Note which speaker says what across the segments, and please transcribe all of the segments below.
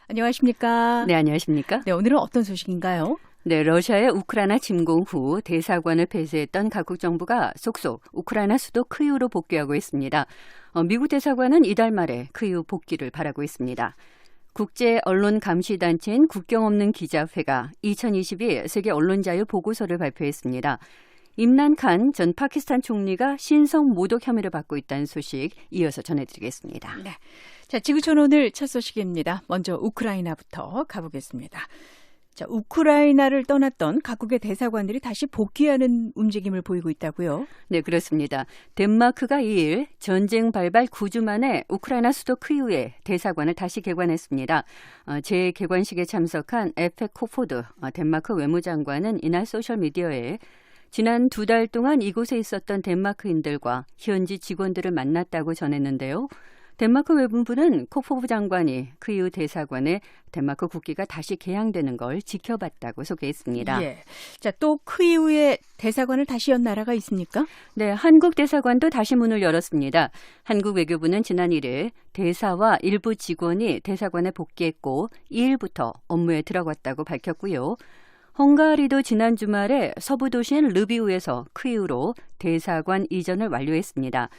Speaker 1: 안녕하십니까?
Speaker 2: 네, 안녕하십니까?
Speaker 1: 네, 오늘은 어떤 소식인가요?
Speaker 2: 네, 러시아의 우크라이나 침공 후 대사관을 폐쇄했던 각국 정부가 속속 우크라이나 수도 키이우로 복귀하고 있습니다. 미국 대사관은 이달 말에 키이우 복귀를 바라고 있습니다. 국제 언론 감시 단체인 국경 없는 기자회가 2022 세계 언론 자유 보고서를 발표했습니다. 임란 칸 전 파키스탄 총리가 신성 모독 혐의를 받고 있다는 소식 이어서 전해드리겠습니다.
Speaker 1: 네. 자, 지구촌 오늘 첫 소식입니다. 먼저 우크라이나부터 가보겠습니다. 자, 우크라이나를 떠났던 각국의 대사관들이 다시 복귀하는 움직임을 보이고 있다고요?
Speaker 2: 네, 그렇습니다. 덴마크가 2일 전쟁 발발 9주 만에 우크라이나 수도 키이우에 대사관을 다시 개관했습니다. 재개관식에 참석한 에페 코포드 덴마크 외무장관은 이날 소셜미디어에 지난 2달 동안 이곳에 있었던 덴마크인들과 현지 직원들을 만났다고 전했는데요. 덴마크 외무부는 코포브 장관이 키이우 대사관에 덴마크 국기가 다시 개양되는 걸 지켜봤다고 소개했습니다.
Speaker 1: 예. 자, 또 키이우에 대사관을 다시 연 나라가 있습니까?
Speaker 2: 네, 한국 대사관도 다시 문을 열었습니다. 한국 외교부는 지난 1일 대사와 일부 직원이 대사관에 복귀했고 2일부터 업무에 들어갔다고 밝혔고요. 헝가리도 지난 주말에 서부 도시인 르비우에서 키이우로 대사관 이전을 완료했습니다.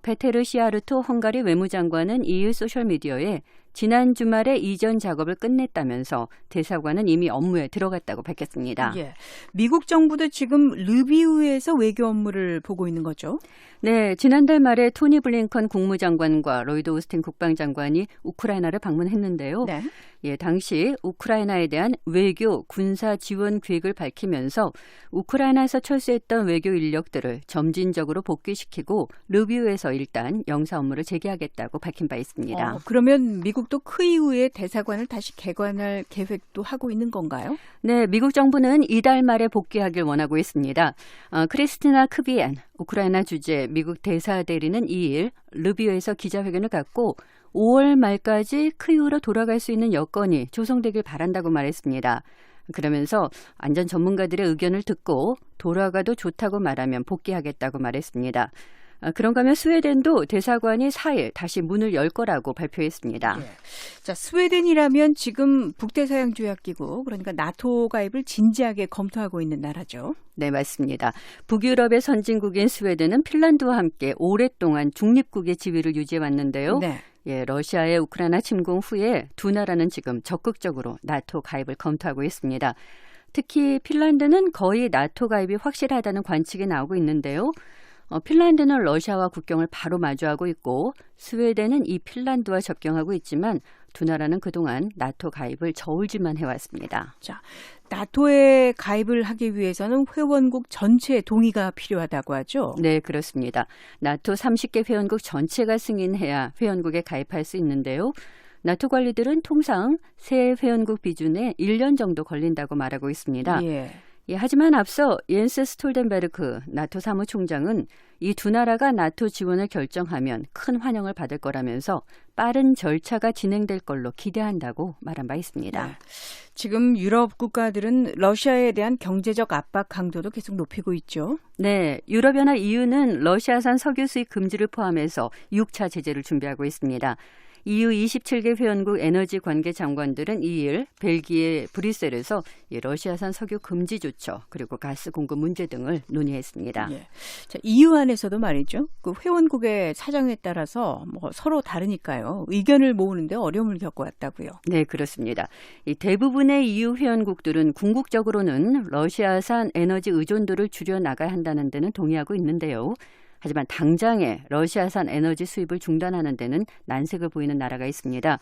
Speaker 2: 페테르 시아르토 헝가리 외무장관은 2일 소셜미디어에 지난 주말에 이전 작업을 끝냈다면서 대사관은 이미 업무에 들어갔다고 밝혔습니다.
Speaker 1: 예. 미국 정부도 지금 르비우에서 외교 업무를 보고 있는 거죠?
Speaker 2: 네, 지난달 말에 토니 블링컨 국무장관과 로이드 오스틴 국방장관이 우크라이나를 방문했는데요.
Speaker 1: 네.
Speaker 2: 예, 당시 우크라이나에 대한 외교, 군사 지원 계획을 밝히면서 우크라이나에서 철수했던 외교 인력들을 점진적으로 복귀시키고 르비우에서 일단 영사 업무를 재개하겠다고 밝힌 바 있습니다.
Speaker 1: 그러면 미국도 키이우에 대사관을 다시 개관할 계획도 하고 있는 건가요?
Speaker 2: 네, 미국 정부는 이달 말에 복귀하길 원하고 있습니다. 크리스티나 크비안 우크라이나 주재 미국 대사 대리는 2일 르비우에서 기자회견을 갖고 5월 말까지 키이우로 돌아갈 수 있는 여건이 조성되길 바란다고 말했습니다. 그러면서 안전 전문가들의 의견을 듣고 돌아가도 좋다고 말하면 복귀하겠다고 말했습니다. 그런가 하면 스웨덴도 대사관이 4일 다시 문을 열 거라고 발표했습니다.
Speaker 1: 예. 자, 스웨덴이라면 지금 북대서양조약기구, 그러니까 나토 가입을 진지하게 검토하고 있는 나라죠.
Speaker 2: 네, 맞습니다. 북유럽의 선진국인 스웨덴은 핀란드와 함께 오랫동안 중립국의 지위를 유지해 왔는데요.
Speaker 1: 네.
Speaker 2: 예, 러시아의 우크라이나 침공 후에 두 나라는 지금 적극적으로 나토 가입을 검토하고 있습니다. 특히 핀란드는 거의 나토 가입이 확실하다는 관측이 나오고 있는데요. 핀란드는 러시아와 국경을 바로 마주하고 있고 스웨덴은 이 핀란드와 접경하고 있지만 두 나라는 그동안 나토 가입을 저울질만 해왔습니다.
Speaker 1: 자, 나토에 가입을 하기 위해서는 회원국 전체의 동의가 필요하다고 하죠?
Speaker 2: 네, 그렇습니다. 나토 30개 회원국 전체가 승인해야 회원국에 가입할 수 있는데요. 나토 관리들은 통상 새 회원국 비준에 1년 정도 걸린다고 말하고 있습니다.
Speaker 1: 예.
Speaker 2: 예, 하지만 앞서 옌스 스톨텐베르크 나토 사무총장은 이 두 나라가 나토 지원을 결정하면 큰 환영을 받을 거라면서 빠른 절차가 진행될 걸로 기대한다고 말한 바 있습니다.
Speaker 1: 네. 지금 유럽 국가들은 러시아에 대한 경제적 압박 강도도 계속 높이고 있죠.
Speaker 2: 네, 유럽연합 EU는 러시아산 석유 수입 금지를 포함해서 6차 제재를 준비하고 있습니다. EU 27개 회원국 에너지 관계 장관들은 2일 벨기에 브뤼셀에서 러시아산 석유 금지 조처 그리고 가스 공급 문제 등을 논의했습니다.
Speaker 1: 예. 자, EU 안에서도 말이죠. 그 회원국의 사정에 따라서 뭐 서로 다르니까요. 의견을 모으는데 어려움을 겪어왔다고요.
Speaker 2: 네, 그렇습니다. 이 대부분의 EU 회원국들은 궁극적으로는 러시아산 에너지 의존도를 줄여 나가야 한다는 데는 동의하고 있는데요. 하지만 당장에 러시아산 에너지 수입을 중단하는 데는 난색을 보이는 나라가 있습니다.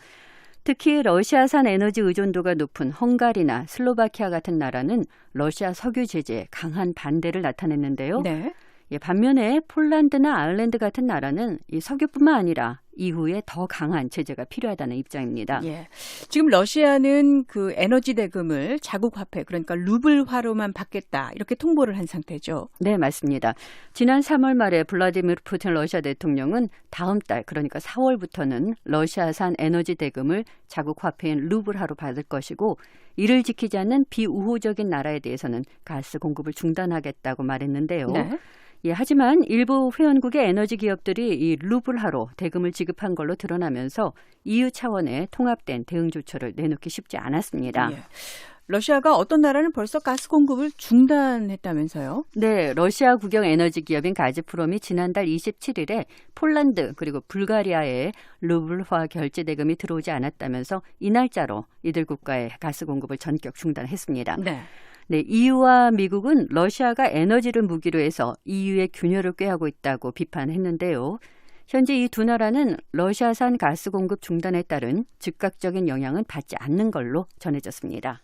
Speaker 2: 특히 러시아산 에너지 의존도가 높은 헝가리나 슬로바키아 같은 나라는 러시아 석유 제재에 강한 반대를 나타냈는데요.
Speaker 1: 네.
Speaker 2: 반면에 폴란드나 아일랜드 같은 나라는 이 석유뿐만 아니라 이후에 더 강한 제재가 필요하다는 입장입니다.
Speaker 1: 예. 지금 러시아는 그 에너지 대금을 자국 화폐, 그러니까 루블화로만 받겠다 이렇게 통보를 한 상태죠.
Speaker 2: 네, 맞습니다. 지난 3월 말에 블라디미르 푸틴 러시아 대통령은 다음 달, 그러니까 4월부터는 러시아산 에너지 대금을 자국 화폐인 루블화로 받을 것이고 이를 지키지 않는 비우호적인 나라에 대해서는 가스 공급을 중단하겠다고 말했는데요.
Speaker 1: 네.
Speaker 2: 예, 하지만 일부 회원국의 에너지 기업들이 이 루블화로 대금을 지급한 걸로 드러나면서 EU 차원의 통합된 대응 조처를 내놓기 쉽지 않았습니다.
Speaker 1: 예. 러시아가 어떤 나라는 벌써 가스 공급을 중단했다면서요?
Speaker 2: 네, 러시아 국영 에너지 기업인 가즈프롬이 지난달 27일에 폴란드 그리고 불가리아에 루블화 결제 대금이 들어오지 않았다면서 이 날짜로 이들 국가의 가스 공급을 전격 중단했습니다.
Speaker 1: 네.
Speaker 2: 네, EU와 미국은 러시아가 에너지를 무기로 해서 EU의 균열을 꾀하고 있다고 비판했는데요. 현재 이 두 나라는 러시아산 가스 공급 중단에 따른 즉각적인 영향은 받지 않는 걸로 전해졌습니다.